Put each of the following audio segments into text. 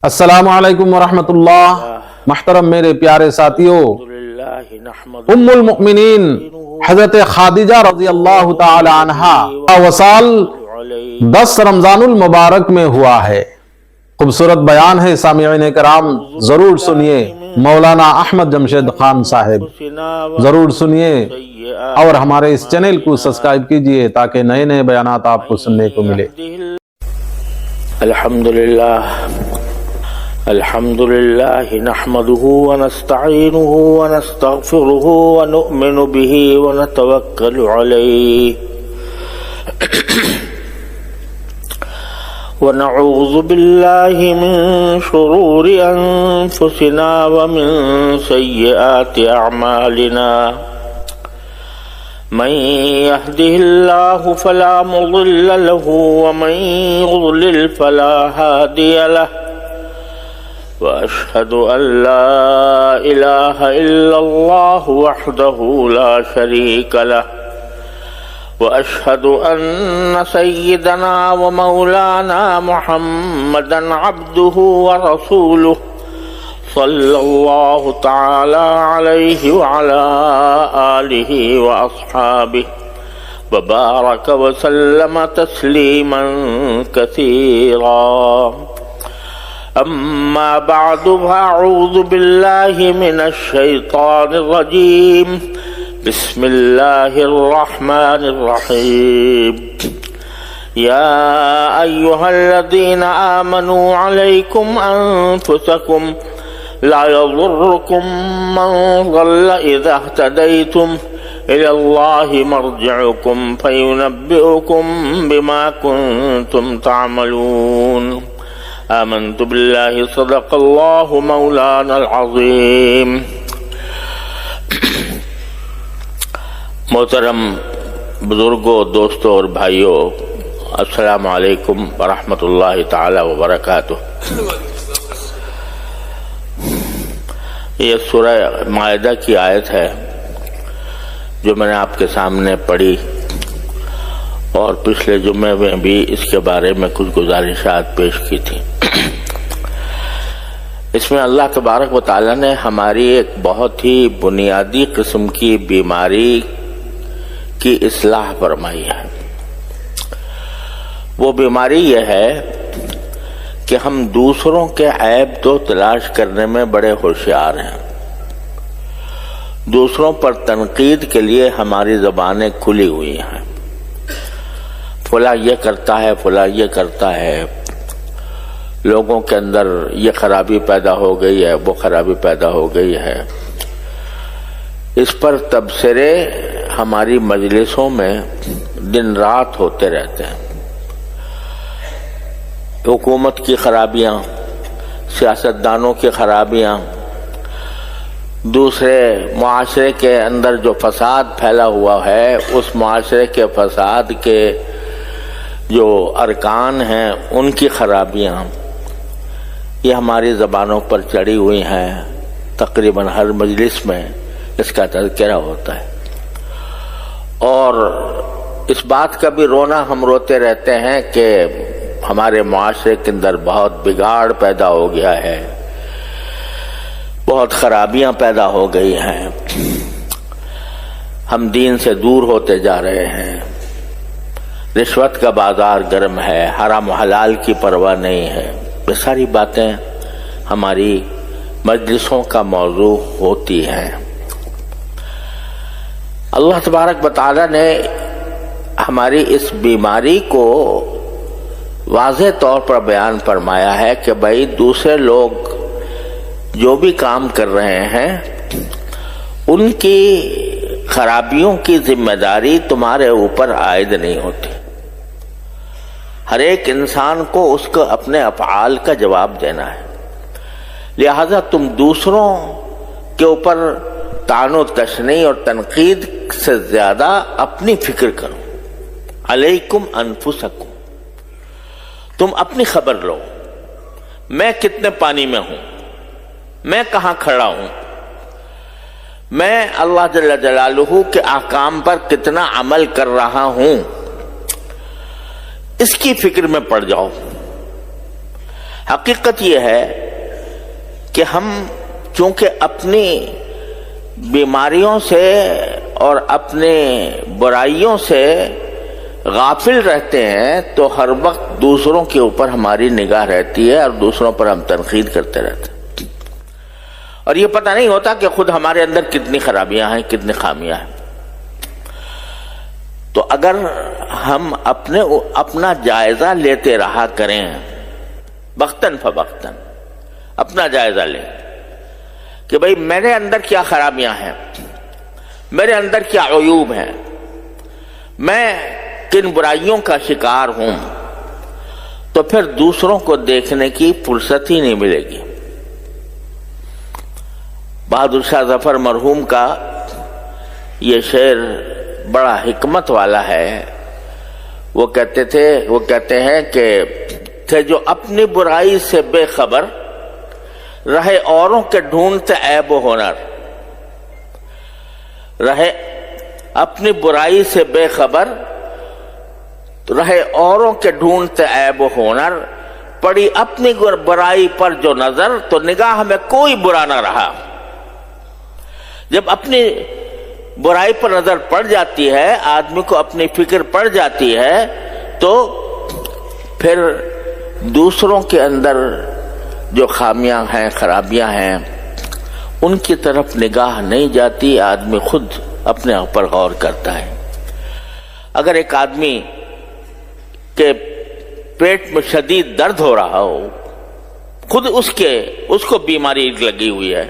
السلام علیکم ورحمۃ اللہ۔ محترم میرے پیارے ساتھیوں، ام المؤمنین حضرت خادجہ رضی اللہ تعالی عنہا کا وصال 10 رمضان المبارک میں ہوا ہے۔ خوبصورت بیان ہے، سامعین کرام ضرور سنیے، مولانا احمد جمشید خان صاحب ضرور سنیے، اور ہمارے اس چینل کو سبسکرائب کیجئے تاکہ نئے نئے بیانات آپ کو سننے کو ملے۔ الحمد لله نحمده ونستعينه ونستغفره ونؤمن به ونتوكل عليه ونعوذ بالله من شرور أنفسنا ومن سيئات أعمالنا، من يهده الله فلا مضل له ومن يضلل فلا هادي له، وأشهد أن لا إله إلا الله وحده لا شريك له، وأشهد أن سيدنا ومولانا محمدا عبده ورسوله صلى الله تعالى عليه وعلى آله وأصحابه وبارك وسلم تسليما كثيرا. أما بعد، فأعوذ بالله من الشيطان الرجيم. بسم الله الرحمن الرحيم. يا أيها الذين آمنوا عليكم أنفسكم لا يضركم من ضل إذا اهتديتم إلى الله مرجعكم فينبئكم بما كنتم تعملون. آمنت بالله صدق الله مولانا العظيم. محترم بزرگوں، دوستوں اور بھائیوں، السلام علیکم ورحمۃ اللہ تعالی وبرکاتہ۔ یہ سورہ مائدہ کی آیت ہے جو میں نے آپ کے سامنے پڑھی، اور پچھلے جمعے میں بھی اس کے بارے میں کچھ گزارشات پیش کی تھی۔ اس میں اللہ تبارک و تعالی نے ہماری ایک بہت ہی بنیادی قسم کی بیماری کی اصلاح فرمائی ہے۔ وہ بیماری یہ ہے کہ ہم دوسروں کے عیب تو تلاش کرنے میں بڑے ہوشیار ہیں، دوسروں پر تنقید کے لیے ہماری زبانیں کھلی ہوئی ہیں۔ فلاں یہ کرتا ہے، فلاں یہ کرتا ہے، لوگوں کے اندر یہ خرابی پیدا ہو گئی ہے، وہ خرابی پیدا ہو گئی ہے۔ اس پر تبصرے ہماری مجلسوں میں دن رات ہوتے رہتے ہیں۔ حکومت کی خرابیاں، سیاستدانوں کی خرابیاں، دوسرے معاشرے کے اندر جو فساد پھیلا ہوا ہے، اس معاشرے کے فساد کے جو ارکان ہیں ان کی خرابیاں، یہ ہماری زبانوں پر چڑھی ہوئی ہیں۔ تقریباً ہر مجلس میں اس کا تذکرہ ہوتا ہے، اور اس بات کا بھی رونا ہم روتے رہتے ہیں کہ ہمارے معاشرے کے اندر بہت بگاڑ پیدا ہو گیا ہے، بہت خرابیاں پیدا ہو گئی ہیں، ہم دین سے دور ہوتے جا رہے ہیں، رشوت کا بازار گرم ہے، حرام و حلال کی پرواہ نہیں ہے۔ یہ ساری باتیں ہماری مجلسوں کا موضوع ہوتی ہیں۔ اللہ تبارک و تعالی نے ہماری اس بیماری کو واضح طور پر بیان فرمایا ہے کہ بھائی دوسرے لوگ جو بھی کام کر رہے ہیں ان کی خرابیوں کی ذمہ داری تمہارے اوپر عائد نہیں ہوتی۔ ہر ایک انسان کو اس کو اپنے افعال کا جواب دینا ہے، لہذا تم دوسروں کے اوپر طعن و تشنیع اور تنقید سے زیادہ اپنی فکر کرو۔ علیکم انفسکم، تم اپنی خبر لو، میں کتنے پانی میں ہوں، میں کہاں کھڑا ہوں، میں اللہ جل جلالہ کے احکام پر کتنا عمل کر رہا ہوں، اس کی فکر میں پڑ جاؤ۔ حقیقت یہ ہے کہ ہم چونکہ اپنی بیماریوں سے اور اپنے برائیوں سے غافل رہتے ہیں تو ہر وقت دوسروں کے اوپر ہماری نگاہ رہتی ہے اور دوسروں پر ہم تنقید کرتے رہتے ہیں، اور یہ پتہ نہیں ہوتا کہ خود ہمارے اندر کتنی خرابیاں ہیں، کتنی خامیاں ہیں۔ تو اگر ہم اپنا جائزہ لیتے رہا کریں، وقتاً فوقتاً اپنا جائزہ لیں کہ بھئی میرے اندر کیا خرابیاں ہیں، میرے اندر کیا عیوب ہیں، میں کن برائیوں کا شکار ہوں، تو پھر دوسروں کو دیکھنے کی فرصت ہی نہیں ملے گی۔ بہادر شاہ ظفر مرحوم کا یہ شعر بڑا حکمت والا ہے۔ وہ کہتے ہیں کہ تھے جو اپنی برائی سے بے خبر، رہے اوروں کے ڈھونڈتے عیب و ہنر، رہے اپنی برائی سے بے خبر، رہے اوروں کے ڈھونڈتے عیب و ہنر، پڑی اپنی برائی پر جو نظر، تو نگاہ میں کوئی برا نہ رہا۔ جب اپنی برائی پر نظر پڑ جاتی ہے، آدمی کو اپنی فکر پڑ جاتی ہے، تو پھر دوسروں کے اندر جو خامیاں ہیں، خرابیاں ہیں، ان کی طرف نگاہ نہیں جاتی، آدمی خود اپنے اوپر غور کرتا ہے۔ اگر ایک آدمی کے پیٹ میں شدید درد ہو رہا ہو، خود اس کو بیماری لگی ہوئی ہے،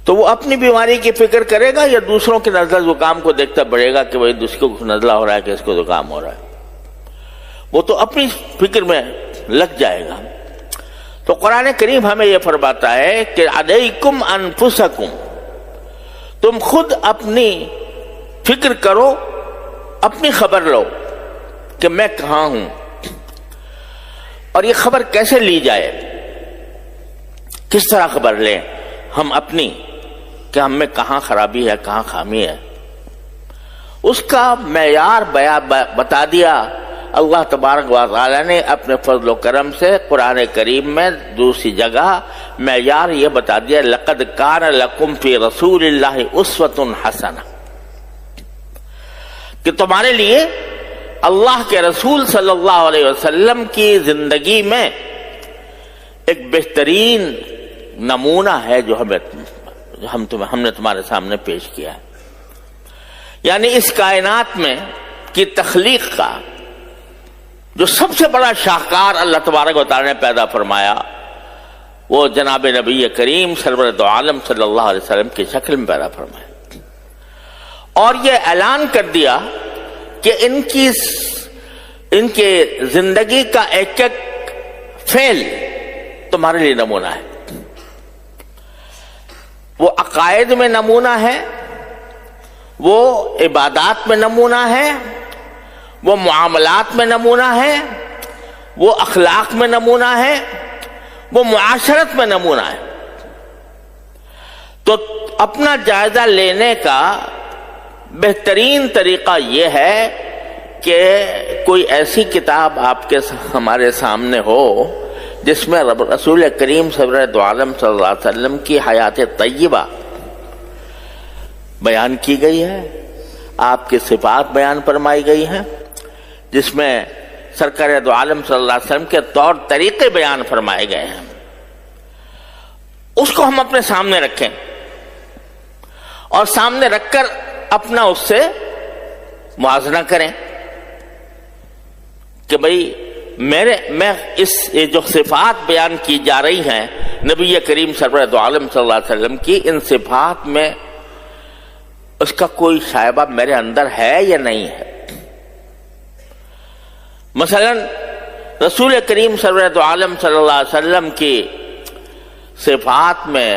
تو وہ اپنی بیماری کی فکر کرے گا یا دوسروں کے نزلہ زکام کو دیکھتا بڑھے گا کہ بھئی اس کو نزلہ ہو رہا ہے کہ اس کو زکام ہو رہا ہے؟ وہ تو اپنی فکر میں لگ جائے گا۔ تو قرآن کریم ہمیں یہ فرماتا ہے کہ علیکم انفسکم، تم خود اپنی فکر کرو، اپنی خبر لو کہ میں کہاں ہوں، اور یہ خبر کیسے لی جائے، کس طرح خبر لیں ہم اپنی کہ ہم میں کہاں خرابی ہے، کہاں خامی ہے۔ اس کا معیار بتا دیا اللہ تبارک و تعالی نے اپنے فضل و کرم سے قرآن کریم میں دوسری جگہ معیار یہ بتا دیا، لقد کان لکم فی رسول اللہ اسوۃ حسنہ، کہ تمہارے لیے اللہ کے رسول صلی اللہ علیہ وسلم کی زندگی میں ایک بہترین نمونہ ہے جو ہم نے تمہارے سامنے پیش کیا ہے۔ یعنی اس کائنات میں کی تخلیق کا جو سب سے بڑا شاہکار اللہ تبارک و تعالی نے پیدا فرمایا، وہ جناب نبی کریم سرور دو عالم صلی اللہ علیہ وسلم کی شکل میں پیدا فرمایا، اور یہ اعلان کر دیا کہ ان کے زندگی کا ایک ایک فعل تمہارے لیے نمونہ ہے۔ وہ عقائد میں نمونہ ہے، وہ عبادات میں نمونہ ہے، وہ معاملات میں نمونہ ہے، وہ اخلاق میں نمونہ ہے، وہ معاشرت میں نمونہ ہے۔ تو اپنا جائزہ لینے کا بہترین طریقہ یہ ہے کہ کوئی ایسی کتاب ہمارے سامنے ہو جس میں رسول کریم صلی اللہ علیہ وسلم کی حیات طیبہ بیان کی گئی ہے، آپ کی صفات بیان فرمائی گئی ہیں، جس میں سرکار دو عالم صلی اللہ علیہ وسلم کے طور طریقے بیان فرمائے گئے ہیں، اس کو ہم اپنے سامنے رکھیں اور سامنے رکھ کر اپنا اس سے موازنہ کریں کہ بھئی میں یہ جو صفات بیان کی جا رہی ہیں نبی کریم سرور دو عالم صلی اللہ علیہ وسلم کی، ان صفات میں اس کا کوئی شائبہ میرے اندر ہے یا نہیں ہے۔ مثلا رسول کریم سرور دو عالم صلی اللہ علیہ وسلم کی صفات میں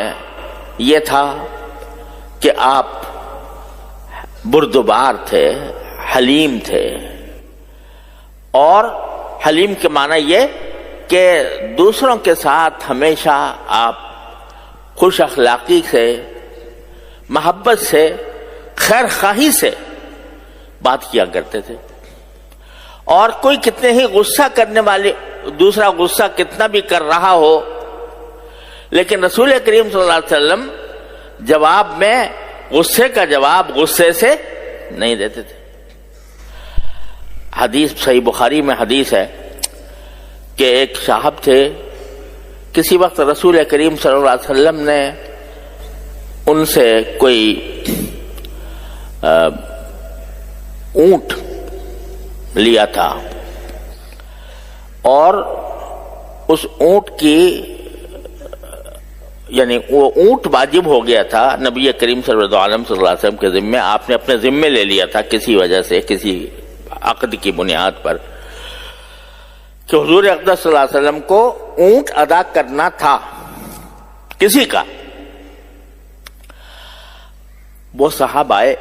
یہ تھا کہ آپ بردبار تھے، حلیم تھے، اور حلیم کے معنی یہ کہ دوسروں کے ساتھ ہمیشہ آپ خوش اخلاقی سے، محبت سے، خیر خواہی سے بات کیا کرتے تھے، اور کوئی کتنے ہی غصہ کرنے والے دوسرا غصہ کتنا بھی کر رہا ہو، لیکن رسول کریم صلی اللہ علیہ وسلم جواب میں غصے کا جواب غصے سے نہیں دیتے تھے۔ حدیث صحیح بخاری میں حدیث ہے کہ ایک صاحب تھے، کسی وقت رسول کریم صلی اللہ علیہ وسلم نے ان سے کوئی اونٹ لیا تھا، اور اس اونٹ کی یعنی وہ اونٹ واجب ہو گیا تھا نبی کریم صلی اللہ علیہ وسلم کے ذمے، آپ نے اپنے ذمے لے لیا تھا کسی وجہ سے، کسی عقد کی بنیاد پر، کہ حضور اقدس صلی اللہ علیہ وسلم کو اونٹ ادا کرنا تھا کسی کا۔ وہ صاحب آئے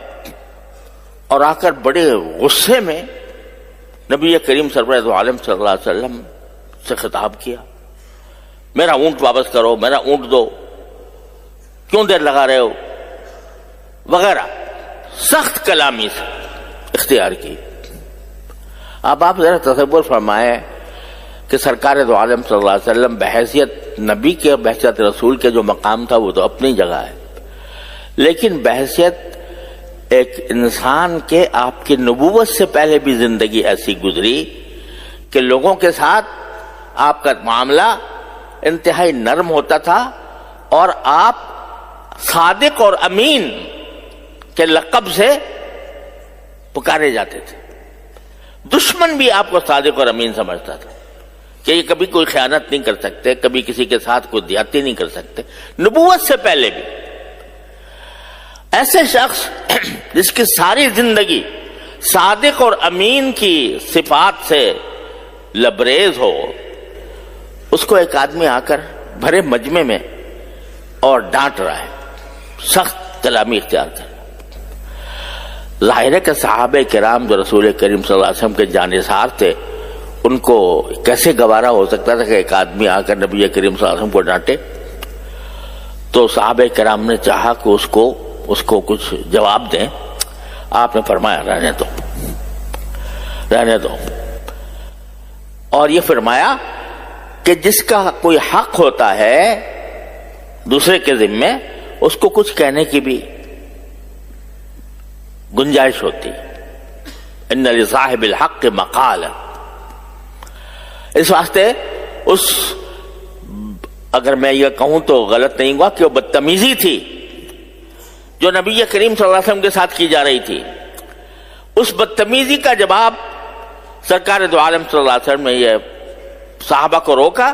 اور آ کر بڑے غصے میں نبی کریم صلی اللہ علیہ وسلم سے خطاب کیا، میرا اونٹ واپس کرو، میرا اونٹ دو، کیوں دیر لگا رہے ہو وغیرہ، سخت کلامی سے اختیار کی۔ اب آپ ذرا تصور فرمائیں کہ سرکار دو عالم صلی اللہ علیہ وسلم بحیثیت نبی کے، بحیثیت رسول کے جو مقام تھا وہ تو اپنی جگہ ہے، لیکن بحیثیت ایک انسان کے آپ کی نبوت سے پہلے بھی زندگی ایسی گزری کہ لوگوں کے ساتھ آپ کا معاملہ انتہائی نرم ہوتا تھا، اور آپ صادق اور امین کے لقب سے پکارے جاتے تھے۔ دشمن بھی آپ کو صادق اور امین سمجھتا تھا کہ یہ کبھی کوئی خیانت نہیں کر سکتے، کبھی کسی کے ساتھ کوئی زیادتی نہیں کر سکتے، نبوت سے پہلے بھی۔ ایسے شخص جس کی ساری زندگی صادق اور امین کی صفات سے لبریز ہو، اس کو ایک آدمی آ کر بھرے مجمع میں اور ڈانٹ رہا ہے، سخت کلامی اختیار کر۔ ظاہر ہے کہ صحابہ کرام جو رسول کریم صلی اللہ علیہ وسلم کے جانثار تھے، ان کو کیسے گوارا ہو سکتا تھا کہ ایک آدمی آ کر نبی کریم صلی اللہ علیہ وسلم کو ڈانٹے؟ تو صحابہ کرام نے چاہا کہ اس کو کچھ جواب دیں۔ آپ نے فرمایا رہنے دو، اور یہ فرمایا کہ جس کا کوئی حق ہوتا ہے دوسرے کے ذمے، اس کو کچھ کہنے کی بھی گنجائش ہوتی۔ ان لصاحب الحق مقال، اس واسطے اگر میں یہ کہوں تو غلط نہیں ہوا کہ وہ بدتمیزی تھی جو نبی کریم صلی اللہ علیہ وسلم کے ساتھ کی جا رہی تھی، اس بدتمیزی کا جواب سرکار دو عالم صلی اللہ علیہ وسلم نے یہ صحابہ کو روکا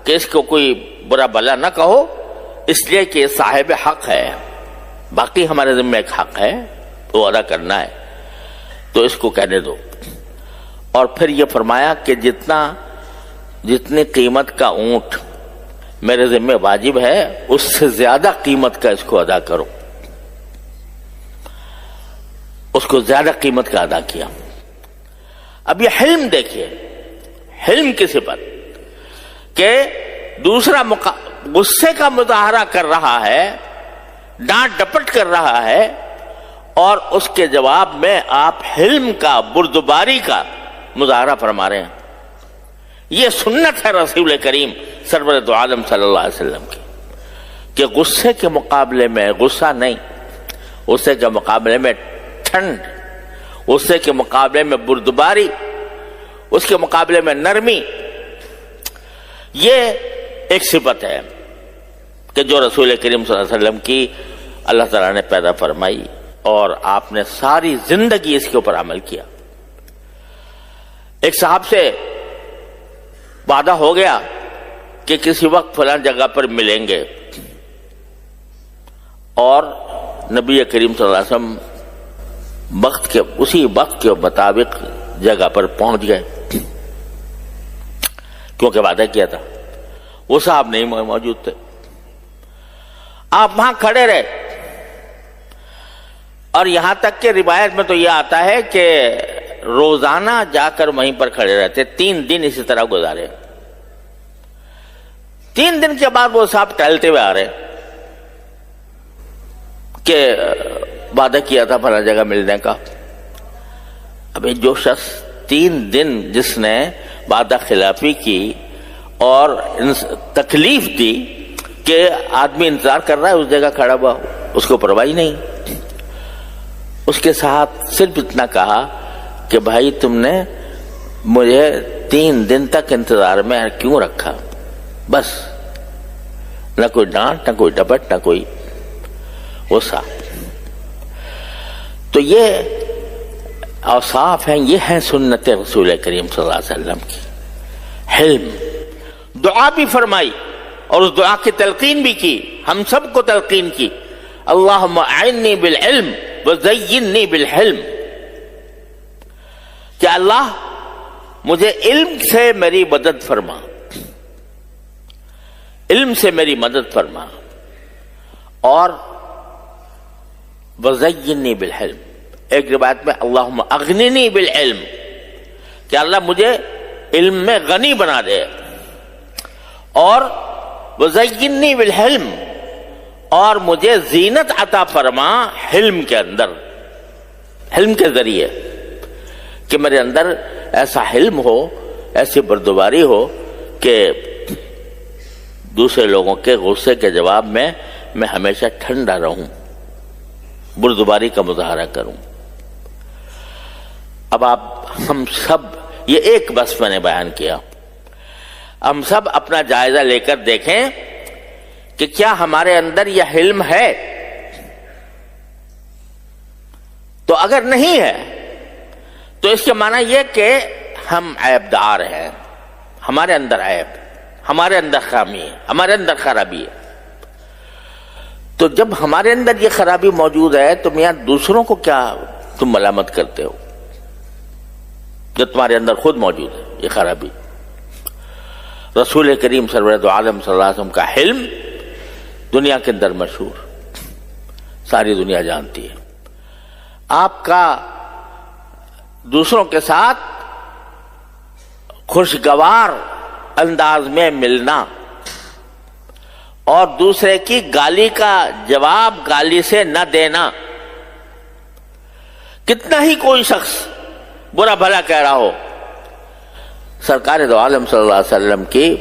کہ اس کو کوئی برا بلا نہ کہو، اس لیے کہ صاحب حق ہے، باقی ہمارے ذمہ ایک حق ہے وہ ادا کرنا ہے، تو اس کو کہنے دو۔ اور پھر یہ فرمایا کہ جتنی قیمت کا اونٹ میرے ذمہ واجب ہے، اس سے زیادہ قیمت کا اس کو ادا کرو۔ اس کو زیادہ قیمت کا ادا کیا۔ اب یہ حلم دیکھیے، حلم کی صفت کہ دوسرا غصے کا مظاہرہ کر رہا ہے، ڈانٹ ڈپٹ کر رہا ہے، اور اس کے جواب میں آپ حلم کا، بردباری کا مظاہرہ فرما رہے ہیں۔ یہ سنت ہے رسول کریم سرور دو عالم صلی اللہ علیہ وسلم کی، کہ غصے کے مقابلے میں غصہ نہیں، غصے کے مقابلے میں ٹھنڈ، غصے کے مقابلے میں بردباری، اس کے مقابلے میں نرمی، یہ ایک صفت ہے کہ جو رسول کریم صلی اللہ علیہ وسلم کی اللہ تعالیٰ نے پیدا فرمائی، اور آپ نے ساری زندگی اس کے اوپر عمل کیا۔ ایک صاحب سے وعدہ ہو گیا کہ کسی وقت فلاں جگہ پر ملیں گے، اور نبی کریم صلی اللہ علیہ وسلم اسی وقت کے مطابق جگہ پر پہنچ گئے، کیونکہ وعدہ کیا تھا۔ وہ صاحب نہیں موجود تھے، آپ وہاں کھڑے رہے، اور یہاں تک کہ روایت میں تو یہ آتا ہے کہ روزانہ جا کر وہیں پر کھڑے رہتے، 3 دن اسی طرح گزارے۔ 3 دن کے بعد وہ صاحب ٹہلتے ہوئے آ رہے کہ وعدہ کیا تھا فلاں جگہ ملنے کا۔ ابھی جو شخص 3 دن جس نے وعدہ خلافی کی اور تکلیف دی کہ آدمی انتظار کر رہا ہے اس جگہ کھڑا ہوا، اس کو پرواہ نہیں. اس کے ساتھ صرف اتنا کہا کہ بھائی تم نے مجھے 3 دن تک انتظار میں کیوں رکھا؟ بس نہ کوئی ڈانٹ، نہ کوئی ڈپٹ، نہ کوئی غصہ. تو یہ اوصاف ہیں، یہ ہیں سنت رسول کریم صلی اللہ علیہ وسلم کی. حلم. دعا بھی فرمائی اور اس دعا کی تلقین بھی کی، ہم سب کو تلقین کی، اللہم اعنی بالعلم وزینی بالحلم، کہ اللہ مجھے علم سے میری مدد فرما، علم سے میری مدد فرما، اور وزینی بالحلم. ایک روایت میں اللہم اغننی بالعلم، کہ اللہ مجھے علم میں غنی بنا دے، اور وزینی بالحلم، اور مجھے زینت عطا فرما حلم کے اندر، حلم کے ذریعے، کہ میرے اندر ایسا حلم ہو، ایسی بردباری ہو کہ دوسرے لوگوں کے غصے کے جواب میں ہمیشہ ٹھنڈا رہوں، بردباری کا مظاہرہ کروں. اب ہم سب، یہ ایک بس میں نے بیان کیا، ہم سب اپنا جائزہ لے کر دیکھیں کہ کیا ہمارے اندر یہ حلم ہے. تو اگر نہیں ہے تو اس کے معنی یہ کہ ہم عیب دار ہیں، ہمارے اندر عیب، ہمارے اندر خامی ہے، ہمارے اندر خرابی ہے. تو جب ہمارے اندر یہ خرابی موجود ہے تو میاں دوسروں کو کیا تم ملامت کرتے ہو جب تمہارے اندر خود موجود ہے یہ خرابی. رسول کریم سرورت عالم صلی اللہ علیہ وسلم کا حلم دنیا کے اندر مشہور، ساری دنیا جانتی ہے. آپ کا دوسروں کے ساتھ خوشگوار انداز میں ملنا اور دوسرے کی گالی کا جواب گالی سے نہ دینا. کتنا ہی کوئی شخص برا بھلا کہہ رہا ہو، سرکار دو عالم صلی اللہ علیہ وسلم کی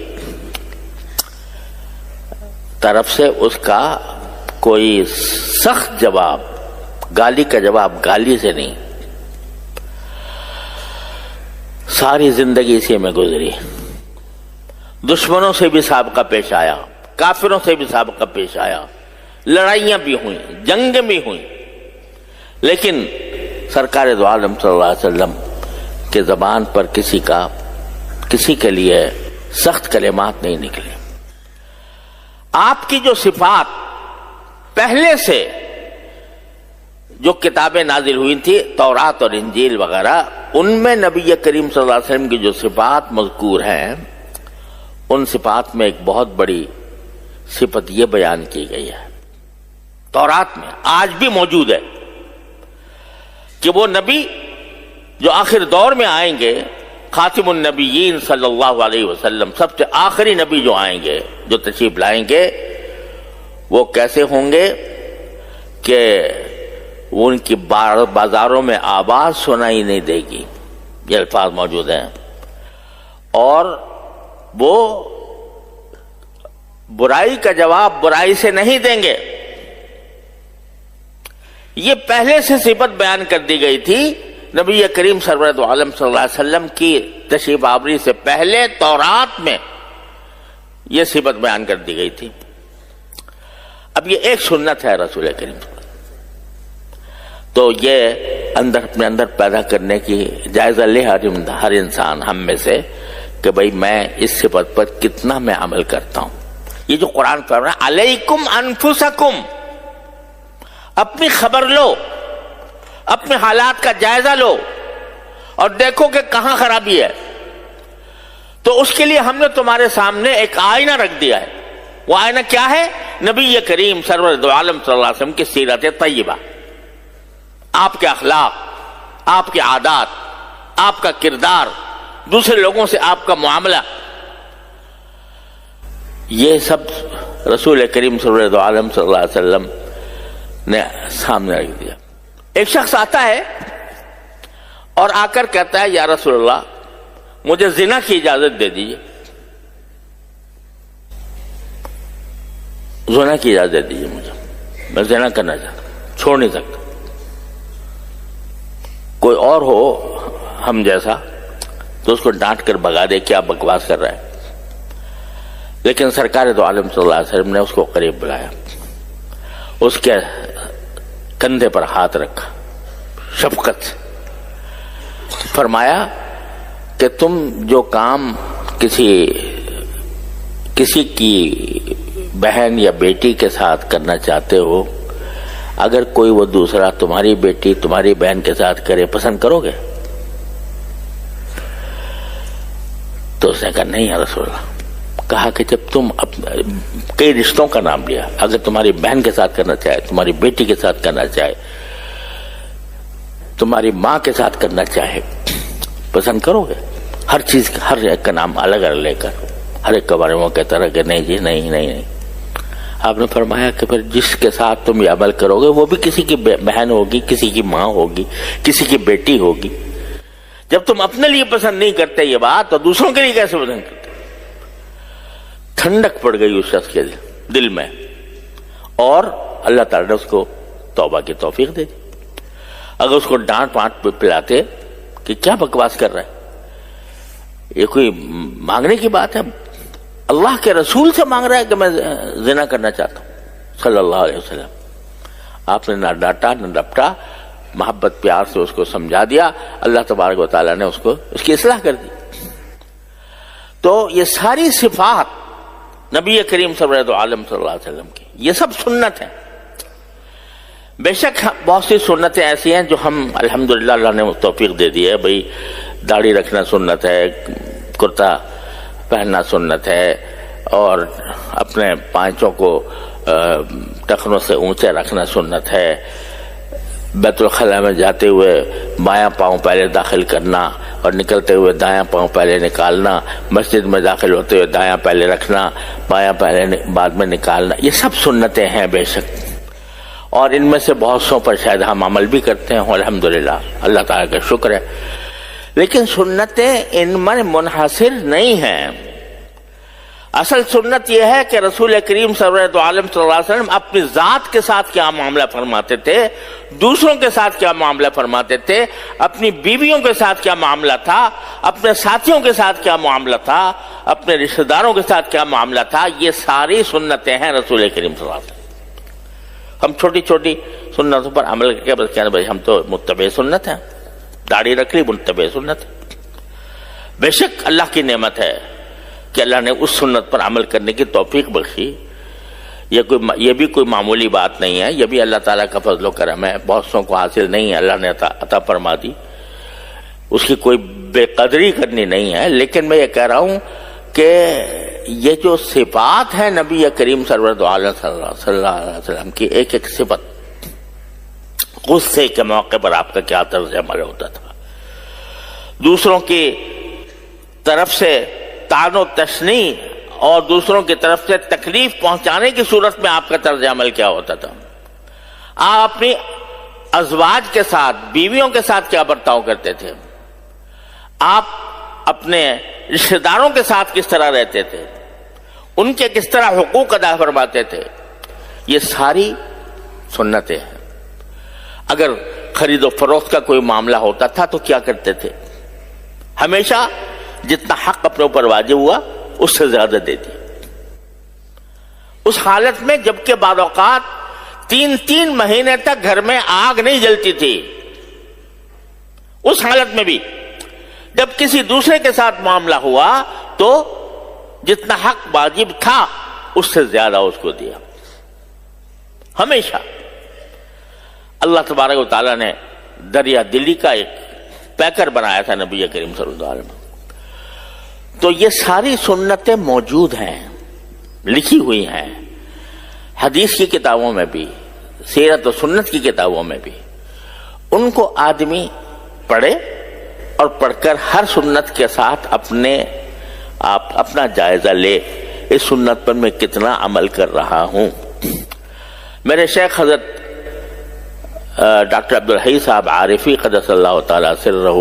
طرف سے اس کا کوئی سخت جواب، گالی کا جواب گالی سے نہیں. ساری زندگی اسی میں گزری، دشمنوں سے بھی سابقہ پیش آیا، کافروں سے بھی سابقہ پیش آیا، لڑائیاں بھی ہوئیں، جنگ بھی ہوئیں، لیکن سرکار دو عالم صلی اللہ علیہ وسلم کے زبان پر کسی کے لیے سخت کلمات نہیں نکلے. آپ کی جو صفات پہلے سے جو کتابیں نازل ہوئی تھی، تورات اور انجیل وغیرہ، ان میں نبی کریم صلی اللہ علیہ وسلم کی جو صفات مذکور ہیں، ان صفات میں ایک بہت بڑی صفت یہ بیان کی گئی ہے، تورات میں آج بھی موجود ہے، کہ وہ نبی جو آخر دور میں آئیں گے، خاتم النبیین صلی اللہ علیہ وسلم، سب سے آخری نبی جو آئیں گے، جو تشریف لائیں گے، وہ کیسے ہوں گے کہ ان کی بازاروں میں آواز سنائی نہیں دے گی، یہ الفاظ موجود ہیں، اور وہ برائی کا جواب برائی سے نہیں دیں گے. یہ پہلے سے صفت بیان کر دی گئی تھی نبی کریم سرورت عالم صلی اللہ علیہ وسلم کی تشریف آوری سے پہلے تورات میں یہ صفت بیان کر دی گئی تھی. اب یہ ایک سنت ہے رسول کریم، تو یہ اپنے اندر پیدا کرنے کی جائزہ لے ہر انسان ہم میں سے کہ بھئی میں اس صفت پر کتنا میں عمل کرتا ہوں. یہ جو قرآن فرما رہا ہے علیکم انفسکم، اپنی خبر لو، اپنے حالات کا جائزہ لو اور دیکھو کہ کہاں خرابی ہے. تو اس کے لیے ہم نے تمہارے سامنے ایک آئینہ رکھ دیا ہے. وہ آئینہ کیا ہے؟ نبی کریم سرور دو عالم صلی اللہ علیہ وسلم کی سیرت طیبہ، آپ کے اخلاق، آپ کے عادات، آپ کا کردار، دوسرے لوگوں سے آپ کا معاملہ، یہ سب رسول کریم صلی اللہ علیہ وسلم نے سامنے رکھ دیا. ایک شخص آتا ہے اور آ کر کہتا ہے یا رسول اللہ مجھے زنا کی اجازت دے دیجیے، زنا کی اجازت دیجیے مجھے، میں زنا کرنا چاہتا ہوں، چھوڑ نہیں سکتا۔ کوئی اور ہو ہم جیسا تو اس کو ڈانٹ کر بھگا دے، کیا بکواس کر رہا ہے، لیکن سرکار دو عالم صلی اللہ علیہ وسلم نے اس کو قریب بلایا، اس کے کندھے پر ہاتھ رکھا، شفقت سے فرمایا کہ تم جو کام کسی کی بہن یا بیٹی کے ساتھ کرنا چاہتے ہو، اگر کوئی وہ دوسرا تمہاری بیٹی تمہاری بہن کے ساتھ کرے، پسند کرو گے؟ تو اس نے کہا نہیں یا رسول اللہ۔ کہا کہ جب تم کئی رشتوں کا نام لیا، اگر تمہاری بہن کے ساتھ کرنا چاہے، تمہاری بیٹی کے ساتھ کرنا چاہے، تمہاری ماں کے ساتھ کرنا چاہے، پسند کرو گے؟ ہر چیز ہر ایک کا نام الگ الگ لے کر ہر ایک کے بارے میں کہتا رہا کہ نہیں جی نہیں نہیں نہیں۔ آپ نے فرمایا کہ پھر جس کے ساتھ تم یہ عمل کرو گے وہ بھی کسی کی بہن ہوگی، کسی کی ماں ہوگی، کسی کی بیٹی ہوگی۔ جب تم اپنے لیے پسند نہیں کرتے یہ بات تو دوسروں کے لیے کیسے پسند کرتے؟ ٹھنڈک پڑ گئی اس شخص کے دل میں، اور اللہ تعالیٰ نے اس کو توبہ کی توفیق دے دی۔ اگر اس کو ڈانٹ پانٹ پلاتے کہ کیا بکواس کر رہا ہے، یہ کوئی مانگنے کی بات ہے؟ اللہ کے رسول سے مانگ رہا ہے کہ میں زنا کرنا چاہتا ہوں صلی اللہ علیہ وسلم۔ آپ نے نہ ڈانٹا نہ ڈپٹا، محبت پیار سے اس کو سمجھا دیا، اللہ تبارک و تعالیٰ نے اس کی اصلاح کر دی۔ تو یہ ساری صفات نبی کریم سرور عالم صلی اللہ علیہ وسلم کی، یہ سب سنت ہیں۔ بے شک بہت سی سنتیں ایسی ہیں جو ہم الحمدللہ اللہ نے توفیق دے دی ہے، بھئی داڑھی رکھنا سنت ہے، کرتا پہننا سنت ہے، اور اپنے پانچوں کو ٹخنوں سے اونچے رکھنا سنت ہے، بیت الخلاء میں جاتے ہوئے بایاں پاؤں پہلے داخل کرنا اور نکلتے ہوئے دایاں پاؤں پہلے نکالنا، مسجد میں داخل ہوتے ہوئے دایاں پہلے رکھنا، بایاں پہلے بعد میں نکالنا، یہ سب سنتیں ہیں بے شک، اور ان میں سے بہت سو پر شاید ہم عمل بھی کرتے ہیں الحمدللہ، اللہ تعالیٰ کا شکر ہے، لیکن سنتیں ان میں منحصر نہیں ہیں۔ اصل سنت یہ ہے کہ رسول کریم صلی اللہ علیہ وسلم اپنی ذات کے ساتھ کیا معاملہ فرماتے تھے، دوسروں کے ساتھ کیا معاملہ فرماتے تھے، اپنی بیویوں کے ساتھ کیا معاملہ تھا، اپنے ساتھیوں کے ساتھ کیا معاملہ تھا، اپنے رشتہ داروں کے ساتھ کیا معاملہ تھا، یہ ساری سنتیں ہیں رسول کریم صلی اللہ علیہ وسلم۔ ہم چھوٹی چھوٹی سنتوں پر عمل کر کے بس کہنا بھائی ہم تو متبع سنت ہیں، داڑھی رکھ لی متبع سنت ہے۔ بے شک اللہ کی نعمت ہے کہ اللہ نے اس سنت پر عمل کرنے کی توفیق بخشی، یہ بھی کوئی معمولی بات نہیں ہے، یہ بھی اللہ تعالیٰ کا فضل و کرم ہے، بہت سو کو حاصل نہیں ہے، اللہ نے عطا فرما دی، اس کی کوئی بے قدری کرنی نہیں ہے۔ لیکن میں یہ کہہ رہا ہوں کہ یہ جو صفات ہیں نبی کریم سرور عالم صلی اللہ علیہ وسلم کی، ایک ایک صفت، غصے کے موقع پر آپ کا کیا طرز عمل ہوتا تھا، دوسروں کی طرف سے طعن و تشنیع اور دوسروں کی طرف سے تکلیف پہنچانے کی صورت میں آپ کا طرز عمل کیا ہوتا تھا، آپ اپنی ازواج کے ساتھ، بیویوں کے ساتھ کیا برتاؤ کرتے تھے، آپ اپنے رشتہ داروں کے ساتھ کس طرح رہتے تھے، ان کے کس طرح حقوق ادا فرماتے تھے، یہ ساری سنتیں ہیں۔ اگر خرید و فروخت کا کوئی معاملہ ہوتا تھا تو کیا کرتے تھے؟ ہمیشہ جتنا حق اپنے اوپر واجب ہوا اس سے زیادہ دے دی، اس حالت میں جبکہ بعض اوقات 3 مہینے تک گھر میں آگ نہیں جلتی تھی، اس حالت میں بھی جب کسی دوسرے کے ساتھ معاملہ ہوا تو جتنا حق واجب تھا اس سے زیادہ اس کو دیا، ہمیشہ۔ اللہ تبارک و تعالیٰ نے دریا دلی کا ایک پیکر بنایا تھا نبی کریم صلی اللہ علیہ وسلم۔ تو یہ ساری سنتیں موجود ہیں، لکھی ہوئی ہیں، حدیث کی کتابوں میں بھی، سیرت و سنت کی کتابوں میں بھی۔ ان کو آدمی پڑھے اور پڑھ کر ہر سنت کے ساتھ اپنا جائزہ لے، اس سنت پر میں کتنا عمل کر رہا ہوں۔ میرے شیخ حضرت ڈاکٹر عبدالحی صاحب عارفی قدس اللہ تعالی سرہ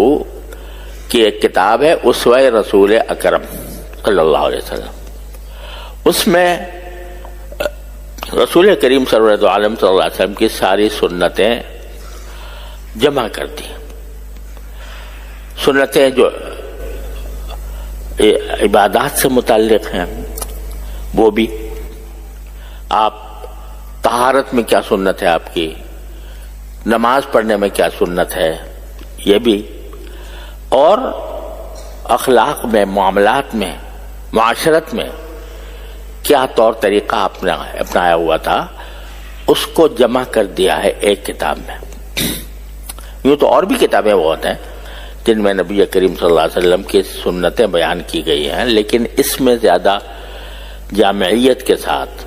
کی ایک کتاب ہے اسوہ رسول اکرم صلی اللہ علیہ وسلم، اس میں رسول کریم سرورت عالم صلی اللہ علیہ وسلم کی ساری سنتیں جمع کر دی، سنتیں جو عبادات سے متعلق ہیں وہ بھی، آپ طہارت میں کیا سنت ہے، آپ کی نماز پڑھنے میں کیا سنت ہے یہ بھی، اور اخلاق میں، معاملات میں، معاشرت میں کیا طور طریقہ اپنایا ہوا تھا، اس کو جمع کر دیا ہے ایک کتاب میں۔ یوں تو اور بھی کتابیں بہت ہیں جن میں نبی کریم صلی اللہ علیہ وسلم کی سنتیں بیان کی گئی ہیں، لیکن اس میں زیادہ جامعیت کے ساتھ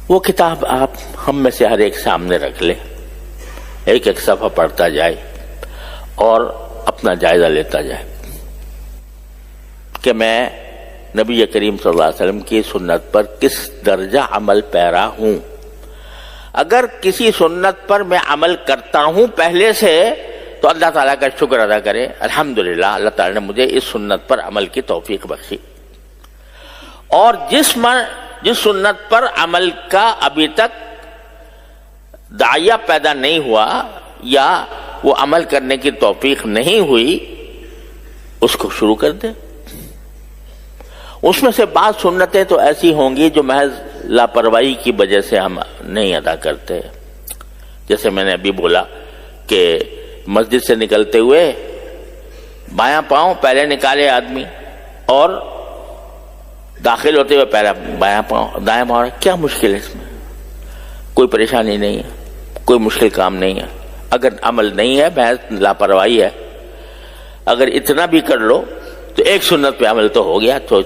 وہ کتاب آپ ہم میں سے ہر ایک سامنے رکھ لیں، ایک ایک صفحہ پڑھتا جائے اور اپنا جائزہ لیتا جائے کہ میں نبی کریم صلی اللہ علیہ وسلم کی سنت پر کس درجہ عمل پیرا ہوں۔ اگر کسی سنت پر میں عمل کرتا ہوں پہلے سے تو اللہ تعالیٰ کا شکر ادا کرے، الحمدللہ اللہ تعالیٰ نے مجھے اس سنت پر عمل کی توفیق بخشی، اور جس سنت پر عمل کا ابھی تک داعیہ پیدا نہیں ہوا یا وہ عمل کرنے کی توفیق نہیں ہوئی، اس کو شروع کر دے۔ اس میں سے بعض سنتیں تو ایسی ہوں گی جو محض لاپرواہی کی وجہ سے ہم نہیں ادا کرتے، جیسے میں نے ابھی بولا کہ مسجد سے نکلتے ہوئے بایاں پاؤں پہلے نکالے آدمی، اور داخل ہوتے ہوئے پہلا بایاں پاؤں دایاں پاؤں، کیا مشکل ہے اس میں؟ کوئی پریشانی نہیں ہے، کوئی مشکل کام نہیں ہے۔ اگر عمل نہیں ہے، محض لاپرواہی ہے، اگر اتنا بھی کر لو تو ایک سنت پہ عمل تو ہو گیا، تو